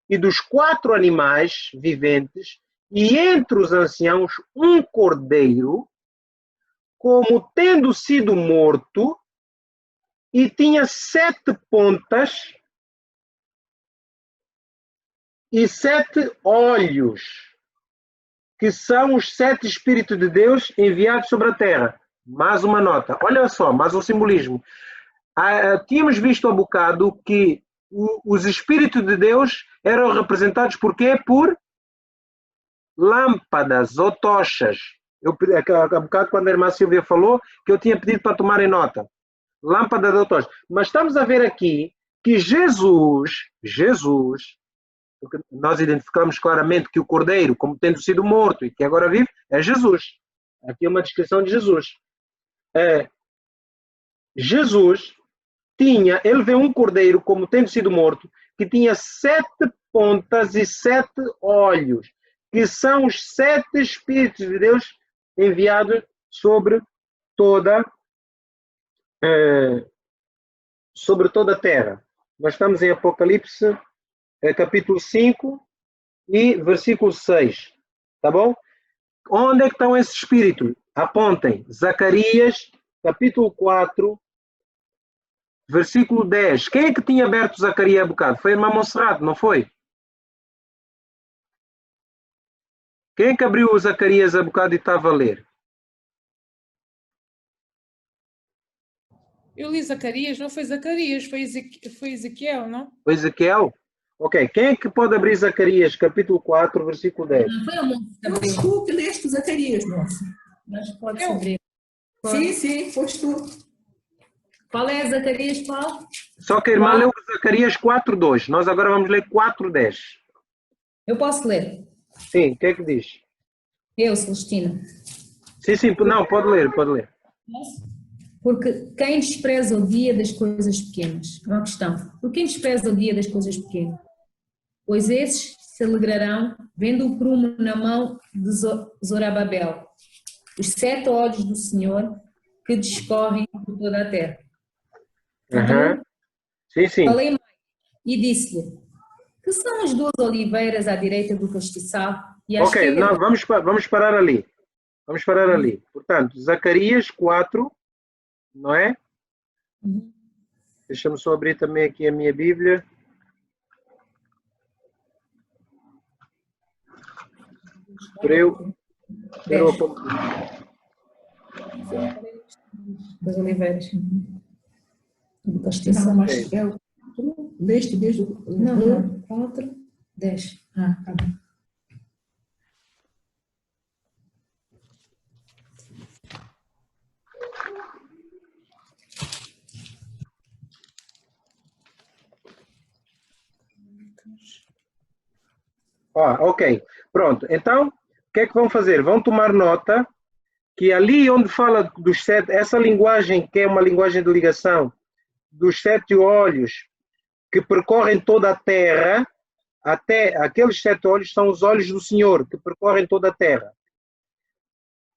e dos 4 animais viventes, e entre os anciãos um cordeiro, como tendo sido morto, e tinha 7 pontas e 7 olhos, que são os 7 Espíritos de Deus enviados sobre a terra. Mais uma nota. Olha só, mais um simbolismo. Tínhamos visto há bocado que os Espíritos de Deus eram representados por quê? Por lâmpadas ou tochas. Há bocado, quando a irmã Silvia falou, que eu tinha pedido para tomarem nota. Lâmpadas ou tochas. Mas estamos a ver aqui que Jesus, porque nós identificamos claramente que o Cordeiro, como tendo sido morto e que agora vive, é Jesus. Aqui é uma descrição de Jesus. Jesus ele vê um cordeiro como tendo sido morto, que tinha 7 pontas e 7 olhos, que são os 7 Espíritos de Deus enviados sobre toda a terra. Nós estamos em Apocalipse, capítulo 5 e versículo 6. Tá bom? Onde é que estão esses espíritos? Apontem. Zacarias, capítulo 4, versículo 10. Quem é que tinha aberto Zacarias há bocado? Foi a irmã Monserrate, não foi? Quem é que abriu o Zacarias há bocado e estava a ler? Eu li Zacarias, não foi Zacarias, foi Ezequiel, não? Foi Ezequiel? Ok. Quem é que pode abrir Zacarias, capítulo 4, versículo 10? Não foi a moça que Foste abriu, tu que leste Zacarias, moça. mas pode Eu. abrir. Sim, foste tu. Qual é Zacarias, Paulo? Só que a irmã leu Zacarias 4:2. Nós agora vamos ler 4:10. Eu posso ler. Sim, o que é que diz? Eu, Celestina. Sim, não, pode ler. Porque quem despreza o dia das coisas pequenas? É uma questão. Por quem despreza o dia das coisas pequenas? Pois esses se alegrarão vendo o prumo na mão de Zorobabel, os 7 olhos do Senhor que discorrem por toda a terra. Uhum. Sim. Falei mais e disse-lhe, que são as 2 oliveiras à direita do castiçal e à Ok, esquerda? não, vamos parar ali. Vamos parar ali. Portanto, Zacarias 4, não é? Uhum. Deixa-me só abrir também aqui a minha Bíblia. Para eu Das oliveiras. Do Não, castiçal. mas tu leste desde o... Não, 4, 10. Ah, tá bom. Ok, pronto. Então, o que é que vão fazer? Vão tomar nota que ali onde fala dos 7, essa linguagem que é uma linguagem de ligação, dos 7 olhos que percorrem toda a terra, até aqueles 7 olhos são os olhos do Senhor que percorrem toda a terra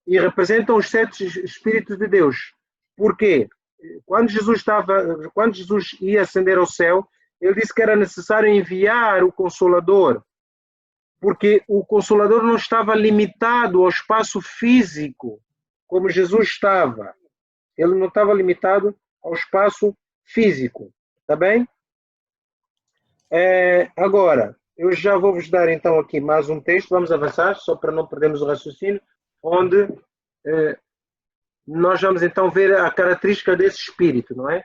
e representam os 7 Espíritos de Deus. Por quê? Quando Jesus ia ascender ao céu, ele disse que era necessário enviar o Consolador, porque o Consolador não estava limitado ao espaço físico, como Jesus estava. Ele não estava limitado ao espaço físico, tá bem? Agora, eu já vou vos dar então aqui mais um texto, vamos avançar, só para não perdermos o raciocínio, onde nós vamos então ver a característica desse espírito, não é?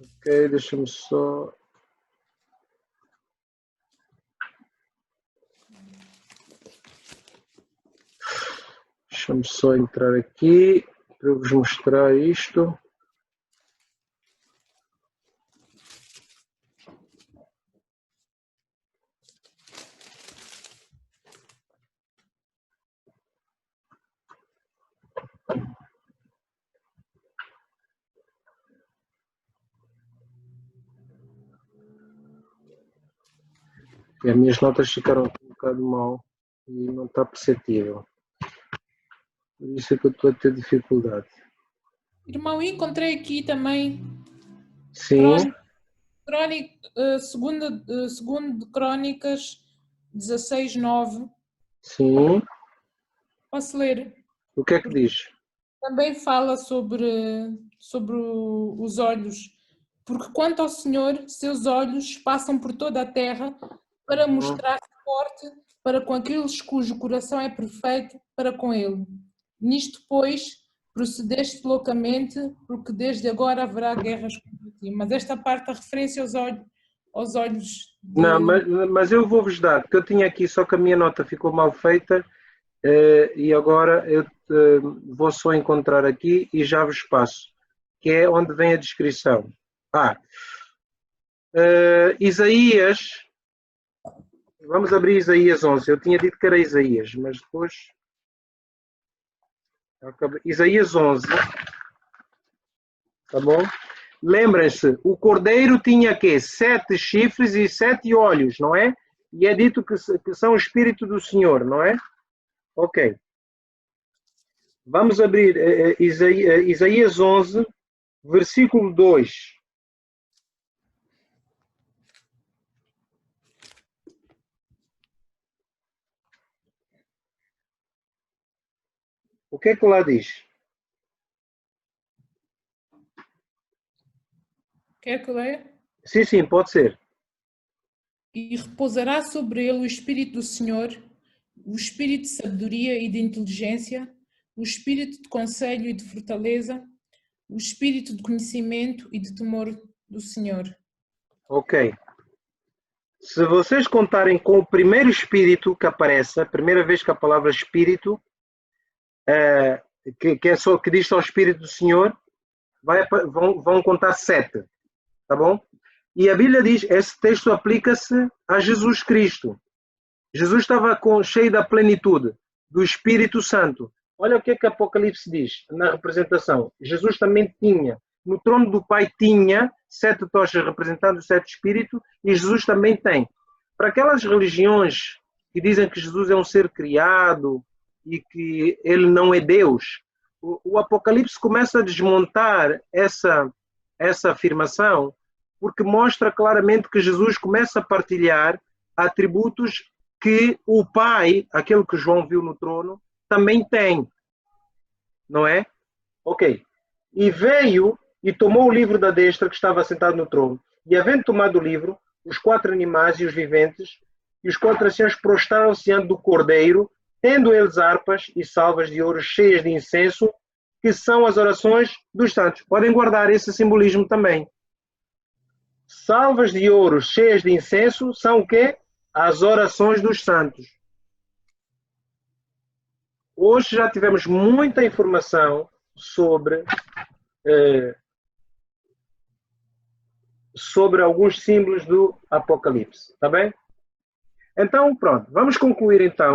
Ok, deixa-me só... Deixa-me só entrar aqui para eu vos mostrar isto. E as minhas notas ficaram um bocado mal e não está perceptível. Por isso é que eu estou a ter dificuldade. Irmão, encontrei aqui também Sim, segundo de Crônicas 16:9. sim. Posso ler? O que é que diz? Também fala sobre os olhos. Porque quanto ao Senhor, seus olhos passam por toda a terra para mostrar-se forte para com aqueles cujo coração é perfeito para com ele. Nisto, pois, procedeste loucamente, porque desde agora haverá guerras contra ti. Mas esta parte a referência aos olhos de... Não, mas eu vou-vos dar, porque eu tinha aqui, só que a minha nota ficou mal feita e agora eu vou só encontrar aqui e já vos passo, que é onde vem a descrição. Isaías, vamos abrir Isaías 11, eu tinha dito que era Isaías, mas depois... Isaías 11, tá bom? Lembrem-se, o cordeiro tinha quê? 7 chifres e 7 olhos, não é? E é dito que são o Espírito do Senhor, não é? Ok. Vamos abrir Isaías 11, versículo 2. O que é que lá diz? Quer que leia? Sim, sim, pode ser. E repousará sobre ele o Espírito do Senhor, o Espírito de sabedoria e de inteligência, o Espírito de conselho e de fortaleza, o Espírito de conhecimento e de temor do Senhor. Ok. Se vocês contarem com o primeiro Espírito que aparece, a primeira vez que a palavra Espírito, que diz só o Espírito do Senhor, vão contar 7. Tá bom? E a Bíblia diz, esse texto aplica-se a Jesus Cristo. Jesus estava cheio da plenitude do Espírito Santo. Olha o que é que Apocalipse diz na representação. Jesus também tinha, no trono do Pai tinha 7 tochas representando os 7 Espíritos e Jesus também tem. Para aquelas religiões que dizem que Jesus é um ser criado e que ele não é Deus, o Apocalipse começa a desmontar essa afirmação, porque mostra claramente que Jesus começa a partilhar atributos que o Pai, aquele que João viu no trono, também tem. Não é? Ok. E veio e tomou o livro da destra que estava sentado no trono. E havendo tomado o livro, os 4 animais e os viventes, e os 4 anciãos prostraram-se diante do Cordeiro, tendo eles harpas e salvas de ouro cheias de incenso, que são as orações dos santos. Podem guardar esse simbolismo também. Salvas de ouro cheias de incenso são o quê? As orações dos santos. Hoje já tivemos muita informação sobre alguns símbolos do Apocalipse. Tá bem? Então, pronto, vamos concluir então.